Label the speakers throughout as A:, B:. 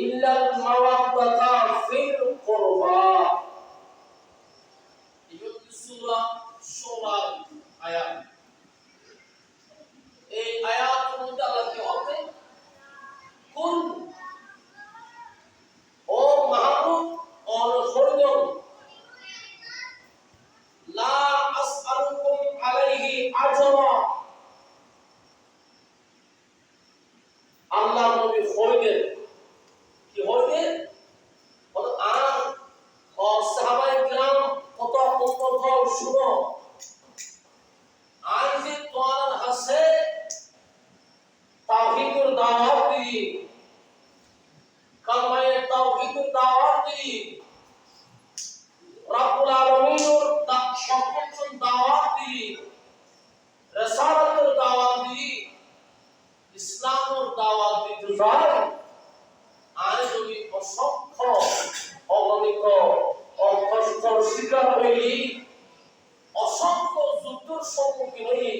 A: ইল্লাল মাওয়াদ্দাতা ফিল কুরবা। এই সূরা সূরার আয়াত। এই আয়াতের মধ্যে আল্লাহ কি হবে? কুল ও মাহবুব অনসরজন লা আসআলুকুম আলাইহি আজরা। আল্লাহ নবী হইলেন কি হইবে? আর সাহাবায়ে কিরাম কত উম্মত শুনো, আজ যে তোমার হাসে তাওহীদের দাওয়াত দি, কালমায়ে তাওহীদের দাওয়াত দি, রব্বুল আলামিনের সকল দাওয়াত দি, রিসালাতের দাওয়াত দি, ইসলামের দাওয়াত দিতে যায়। আজ যদি অসংখ্য অগণিত কষ্টর শিকার হইলি, অসংখ্য যুদ্ধের সম্মুখীন হই,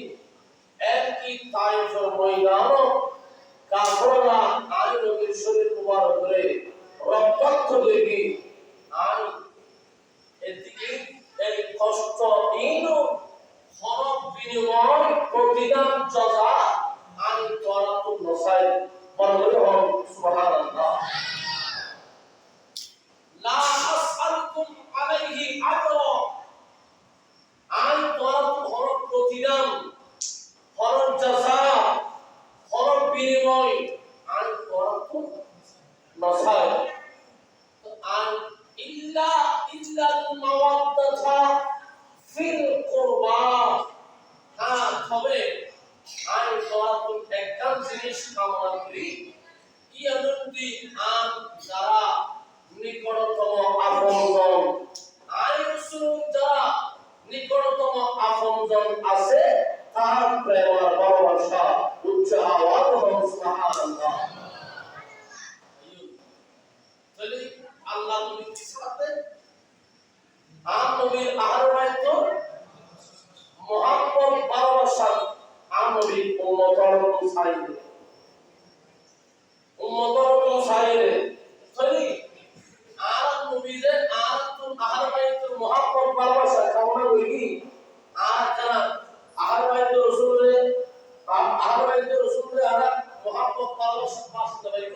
A: একই তায়েফের ময়দান কাফেররা আজ নবীর শরীর মুবারক করে রক্তাক্ত দেখি, আজ এদিকে এই কষ্ট ইন হরফ বিনিময় প্রতিদান যাজা আজ তোরাতুল নসাই বললে হন সুবহানাল্লাহ। লা আসআলুকুম আলাইহি আজরা। আজ তোরাতুল হরফ প্রতিদান, হরফ যাজা, হরফ বিনিময় আজ তোরাতুল নসাই। আজ ইল্লাল মাওয়াদ্দাতা ফিল কুরবা। হ্যাঁ, তবে আমি তোরাতুল একটা জিনিস কামনা করি, ইয়ানুদ্দি আন যারা নিকটতম আপনজন, আমি রাসূল যারা নিকটতম আপনজন আছে, তার প্রেম আর ভালোবাসা উচ্চ আওয়াজ এবং সুবহানাল্লাহ। তাহলে আল্লাহ নবীর সাথে আর নবীর আহলে বাইত মুহাম্মদ ভালোবাসা নবীর উম্মতের মুসাইলে তাহলে আর নবীদের আর তো আহলে বাইতের মুহাম্মদ ভালোবাসা কামনা করি। আর যারা আহলে বাইতের রাসূলের আর মুহাম্মদ ভালোবাসা পাশে দেবেন,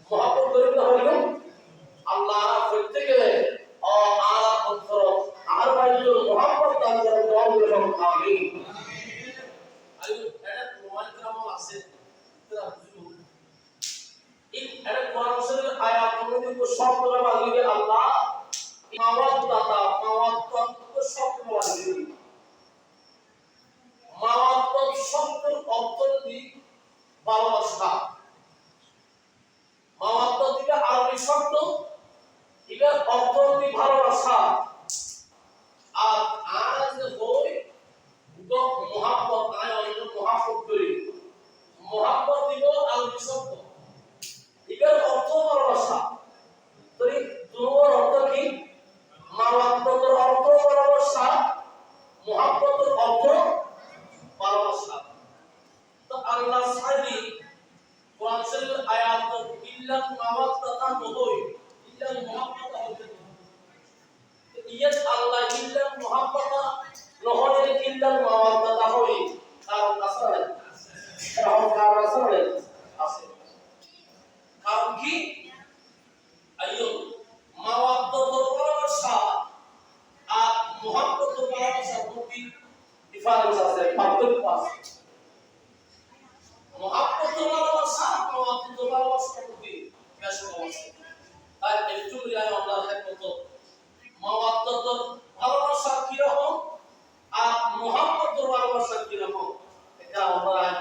A: মুহাম্মদ করিতে হইল আল্লাহ প্রত্যেকে আর অন্তর আহলে বাইতের মুহাম্মদ দান করেন। আমিন। আয়ু এটা প্রমাণ করা আছে এটা কোরআন শরীফের আয়াতগুলো তো সবগুলো বাজিয়ে আল্লাহ মাওয়াদ্দাতা শব্দ বাজিয়ে মাওয়াদ্দাত শব্দের অর্থ কি? ভালোবাসা। মাওয়াদ্দাত এটা আরবি শব্দ, এটার অর্থ কি? ভালোবাসা। আর আজ হই মুহাব্বত আয় অন্য মুহাব্বত করি, মুহাব্বত দিব আরবি শব্দ, এটার অর্থ ভালোবাসা। তো এই দুটোর অর্থ কি? মাওয়াদ্দাতের অর্থ ভালোবাসা, মুহাব্বতের অর্থ ভালোবাসা। তো আল্লাহ সাইদি কোরআন শরীফের আয়াত ইল্লাল মাওয়াদ্দাতা নবী, ইল্লাল মুহাব্বতা হতে ইয়াত আল্লাহ ইল্লাল মুহাব্বতা নহলে ইল্লাল মাওয়াদ্দাতা হই। কারণ আসলে আছে কারণ কি? আইয়ো মাওয়াদ্দাতুর ভালোবাসা আর মুহাব্বতুর ভালোবাসার মধ্যে ডিফারেন্স আছে, পার্থক্য আছে। মুহাব্বতুর ভালোবাসা মাওয়াদ্দাতুর ভালোবাসার মধ্যে বেশ আছে। তাই একটু রিয়ায় আমরা দেখব মাওয়াদ্দাতুর ভালোবাসা কি রকম আর মুহাব্বতুর ভালোবাসা কি রকম, এটা আমরা আজ